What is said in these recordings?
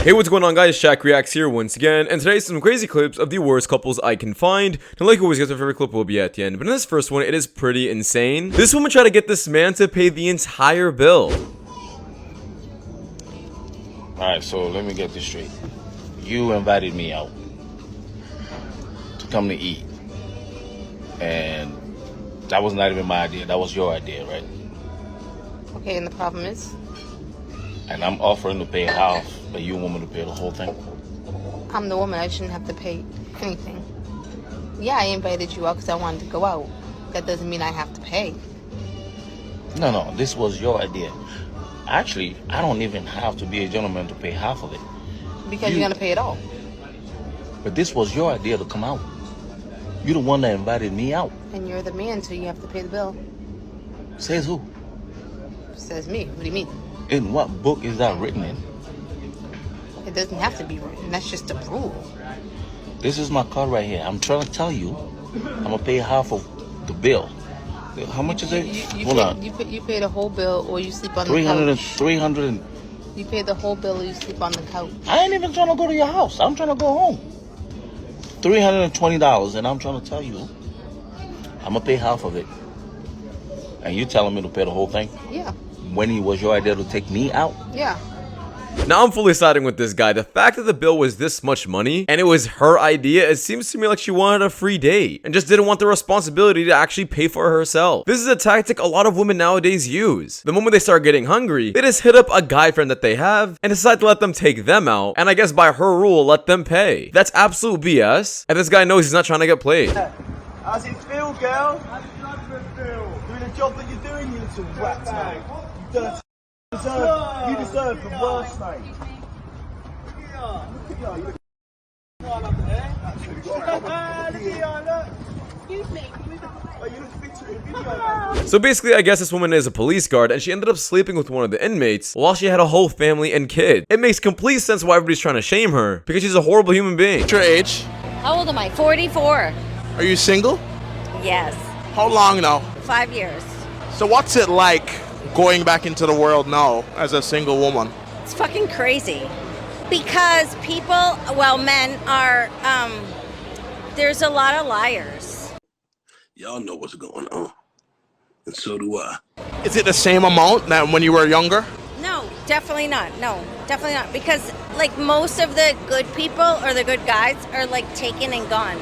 Hey, what's going on, guys? Shak-Reacts here once again, and today some crazy clips of the worst couples I can find. And like always, guys, my favorite clip will be at the end, but in this first one, it is pretty insane. This woman tried to get this man to pay the entire bill. Alright, so let me get this straight. You invited me out to come to eat, and that was not even my idea. That was your idea, right? Okay, and the problem is? And I'm offering to pay half, but you want me to pay the whole thing? I'm the woman. I shouldn't have to pay anything. Yeah, I invited you out because I wanted to go out. That doesn't mean I have to pay. No, this was your idea. Actually, I don't even have to be a gentleman to pay half of it. Because you're going to pay it all. But this was your idea to come out. You're the one that invited me out. And you're the man, so you have to pay the bill. Says who? Says me. What do you mean? In what book is that written in? It doesn't have to be written. That's just a rule. This is my card right here. I'm trying to tell you, I'm going to pay half of the bill. How much is it? Hold on. You pay the whole bill or you sleep on the couch. 300. You pay the whole bill or you sleep on the couch. I ain't even trying to go to your house. I'm trying to go home. $320, and I'm trying to tell you, I'm going to pay half of it. And you telling me to pay the whole thing? Yeah. When it was your idea to take me out? Yeah. Now I'm fully siding with this guy. The fact that the bill was this much money and it was her idea, it seems to me like she wanted a free date and just didn't want the responsibility to actually pay for herself. This is a tactic a lot of women nowadays use. The moment they start getting hungry, they just hit up a guy friend that they have and decide to let them take them out, and I guess by her rule, let them pay. That's absolute BS, and this guy knows he's not trying to get played. How's it feel, girl? How does your husband feel? Doing the job that you're doing, you little rat, mate. You deserve the worst, mate. So basically, I guess this woman is a police guard and she ended up sleeping with one of the inmates while she had a whole family and kid. It makes complete sense why everybody's trying to shame her, because she's a horrible human being. What's your age? How old am I? 44. Are you single? Yes. How long now? 5 years. So what's it like going back into the world now as a single woman? It's fucking crazy. Because people, well, men are, there's a lot of liars. Y'all know what's going on, and so do I. Is it the same amount that when you were younger? No, definitely not. No, definitely not. Because, like, most of the good people or the good guys are, like, taken and gone.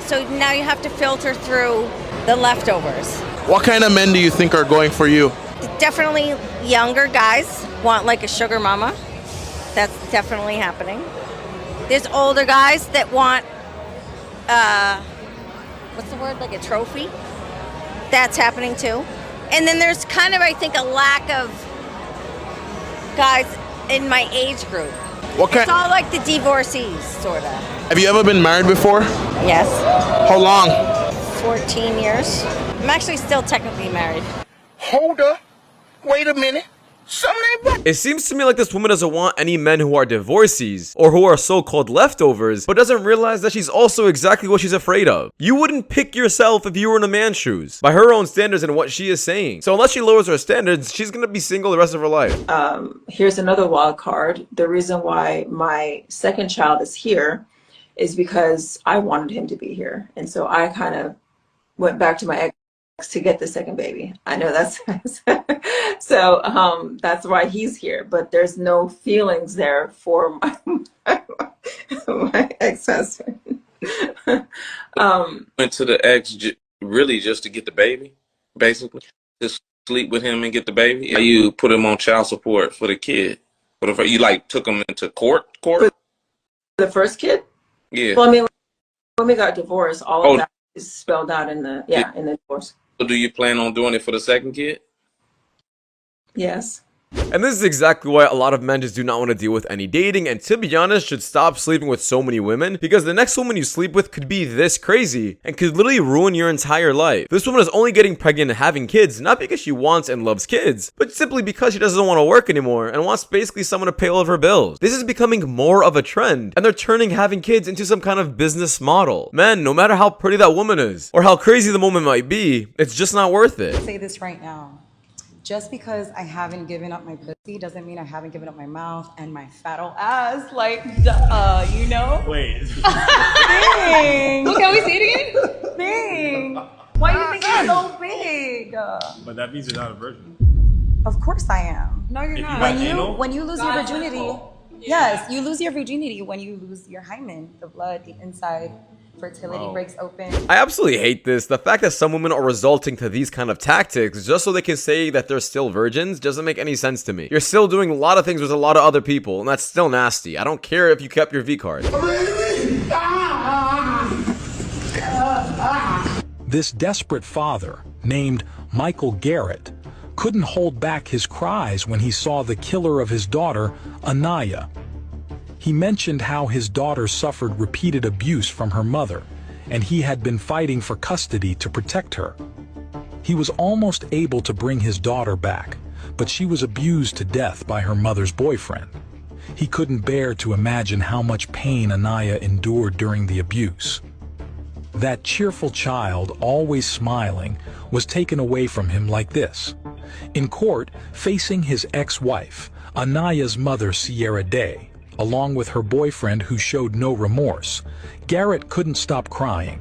So now you have to filter through the leftovers. What kind of men do you think are going for you? Definitely younger guys want, like, a sugar mama. That's definitely happening. There's older guys that want, what's the word, like a trophy? That's happening too. And then there's kind of, I think, a lack of guys in my age group. It's all like the divorcees, sort of. Have you ever been married before? Yes. How long? 14 years. I'm actually still technically married. Hold up. Wait a minute. Something ain't right. It seems to me like this woman doesn't want any men who are divorcees or who are so-called leftovers, but doesn't realize that she's also exactly what she's afraid of. You wouldn't pick yourself if you were in a man's shoes, by her own standards and what she is saying. So unless she lowers her standards, she's gonna be single the rest of her life. Here's another wild card. The reason why my second child is here is because I wanted him to be here. And so I kind of went back to my ex to get the second baby. I know that's so that's why he's here, but there's no feelings there for my ex-husband. Went to the ex really just to get the baby, basically. Just sleep with him and get the baby. You put him on child support for the kid. But if you like took him into court? For the first kid? Yeah. Well, I mean, when we got divorced, all of that is spelled out in the in the divorce. So do you plan on doing it for the second kid? Yes. And this is exactly why a lot of men just do not want to deal with any dating, and to be honest, should stop sleeping with so many women, because the next woman you sleep with could be this crazy and could literally ruin your entire life. This woman is only getting pregnant and having kids, not because she wants and loves kids, but simply because she doesn't want to work anymore and wants basically someone to pay all of her bills. This is becoming more of a trend, and they're turning having kids into some kind of business model. Men, no matter how pretty that woman is, or how crazy the moment might be, it's just not worth it. I'll say this right now. just because I haven't given up my pussy doesn't mean I haven't given up my mouth and my fat old ass. Like, duh, you know? Wait. Dang. Can we see it again? Dang. Why do you think it's so big? But that means you're not a virgin. Of course I am. No, you're not. When you lose your virginity, yes, you lose your virginity when you lose your hymen, the blood deep inside. Fertility breaks open. I absolutely hate this. The fact that some women are resorting to these kind of tactics just so they can say that they're still virgins doesn't make any sense to me. You're still doing a lot of things with a lot of other people, and that's still nasty. I don't care if you kept your V card. This desperate father, named Michael Garrett, couldn't hold back his cries when he saw the killer of his daughter, Anaya. He mentioned how his daughter suffered repeated abuse from her mother, and he had been fighting for custody to protect her. He was almost able to bring his daughter back, but she was abused to death by her mother's boyfriend. He couldn't bear to imagine how much pain Anaya endured during the abuse. That cheerful child, always smiling, was taken away from him like this. In court, facing his ex-wife, Anaya's mother, Sierra Day, along with her boyfriend who showed no remorse, Garrett couldn't stop crying.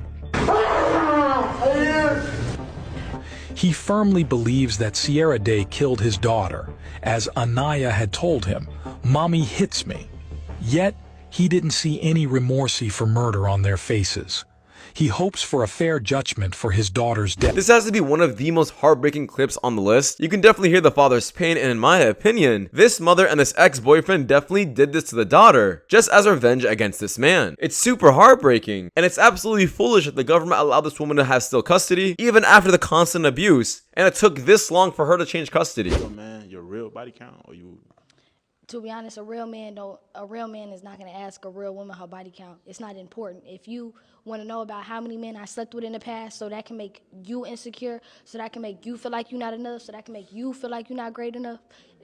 He firmly believes that Sierra Day killed his daughter, as Anaya had told him, "Mommy hits me." Yet, he didn't see any remorse for murder on their faces. He hopes for a fair judgment for his daughter's death. This has to be one of the most heartbreaking clips on the list. You can definitely hear the father's pain, and in my opinion, this mother and this ex-boyfriend definitely did this to the daughter, just as revenge against this man. It's super heartbreaking, and it's absolutely foolish that the government allowed this woman to have still custody, even after the constant abuse, and it took this long for her to change custody. So man, your real body count, or you? To be honest, a real man is not going to ask a real woman her body count. It's not important. If you want to know about how many men I slept with in the past, so that can make you insecure, so that can make you feel like you're not enough, so that can make you feel like you're not great enough,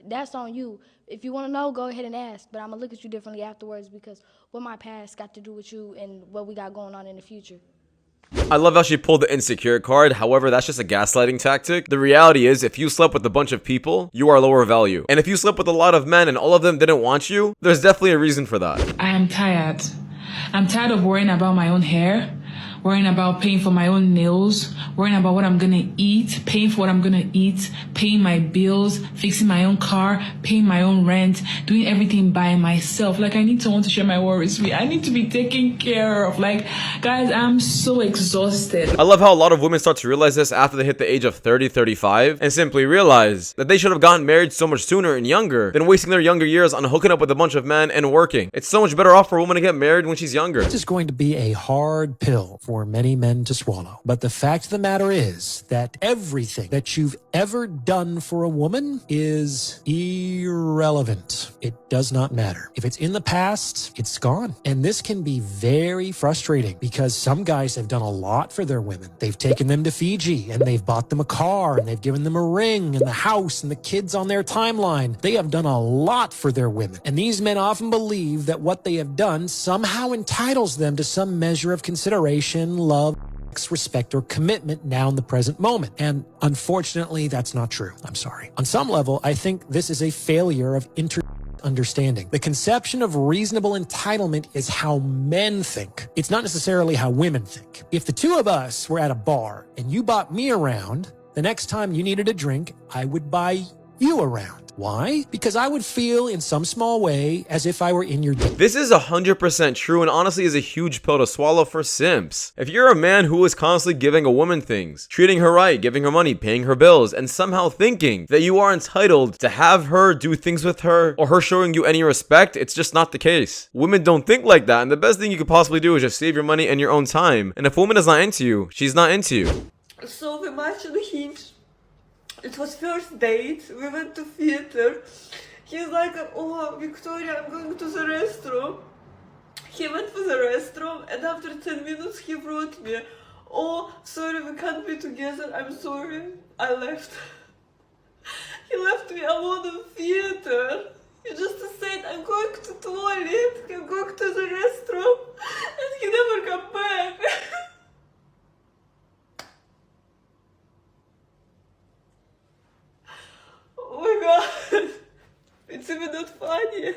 that's on you. If you want to know, go ahead and ask, but I'm going to look at you differently afterwards, because what my past got to do with you and what we got going on in the future. I love how she pulled the insecure card. However, that's just a gaslighting tactic. The reality is, if you slept with a bunch of people, you are lower value. And if you slept with a lot of men and all of them didn't want you, there's definitely a reason for that. I am tired. I'm tired of worrying about my own hair, worrying about paying for my own nails, worrying about what I'm gonna eat, paying for what I'm gonna eat, paying my bills, fixing my own car, paying my own rent, doing everything by myself. Like, I need someone to share my worries with. I need to be taken care of. Like, guys, I'm so exhausted. I love how a lot of women start to realize this after they hit the age of 30, 35, and simply realize that they should have gotten married so much sooner and younger than wasting their younger years on hooking up with a bunch of men and working. It's so much better off for a woman to get married when she's younger. This is going to be a hard pill for many men to swallow. But the fact of the matter is that everything that you've ever done for a woman is irrelevant. It does not matter. If it's in the past, it's gone. And this can be very frustrating because some guys have done a lot for their women. They've taken them to Fiji and they've bought them a car and they've given them a ring and the house and the kids on their timeline. They have done a lot for their women. And these men often believe that what they have done somehow entitles them to some measure of consideration, love, respect, or commitment now in the present moment. And unfortunately, that's not true. I'm sorry. On some level, I think this is a failure of understanding. The conception of reasonable entitlement is how men think. It's not necessarily how women think. If the two of us were at a bar and you bought me around, the next time you needed a drink, I would buy you around. Why? Because I would feel in some small way as if I were in your debt. This is 100% true and honestly is a huge pill to swallow for simps. If you're a man who is constantly giving a woman things, treating her right, giving her money, paying her bills, and somehow thinking that you are entitled to have her do things with her or her showing you any respect, it's just not the case. Women don't think like that, and the best thing you could possibly do is just save your money and your own time. And if a woman is not into you, she's not into you. So we marched to the Hinge. It was first date. We went to theater. He's like, oh, Victoria, I'm going to the restroom. He went to the restroom and after 10 minutes he wrote me, oh, sorry, we can't be together. I'm sorry. I left. He left me alone in theater. He just said, I'm going to the toilet. I'm going to the restroom. And he never come back. funny.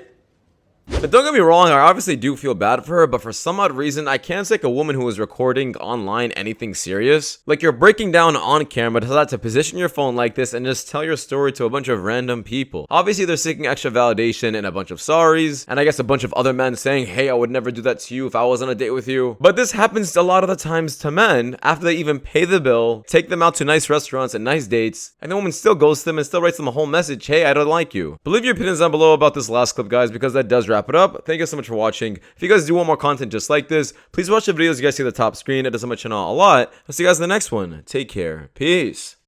But don't get me wrong, I obviously do feel bad for her, but for some odd reason, I can't take a woman who is recording online anything serious. Like, you're breaking down on camera, decide to position your phone like this and just tell your story to a bunch of random people. Obviously, they're seeking extra validation and a bunch of sorries, and I guess a bunch of other men saying, hey, I would never do that to you if I was on a date with you. But this happens a lot of the times to men, after they even pay the bill, take them out to nice restaurants and nice dates, and the woman still ghosts them and still writes them a whole message, hey, I don't like you. But leave your opinions down below about this last clip, guys, because that does wrap it up. Thank you so much for watching. If you guys do want more content just like this, please watch the videos you guys see on the top screen. It does help my channel a lot. I'll see you guys in the next one. Take care. Peace.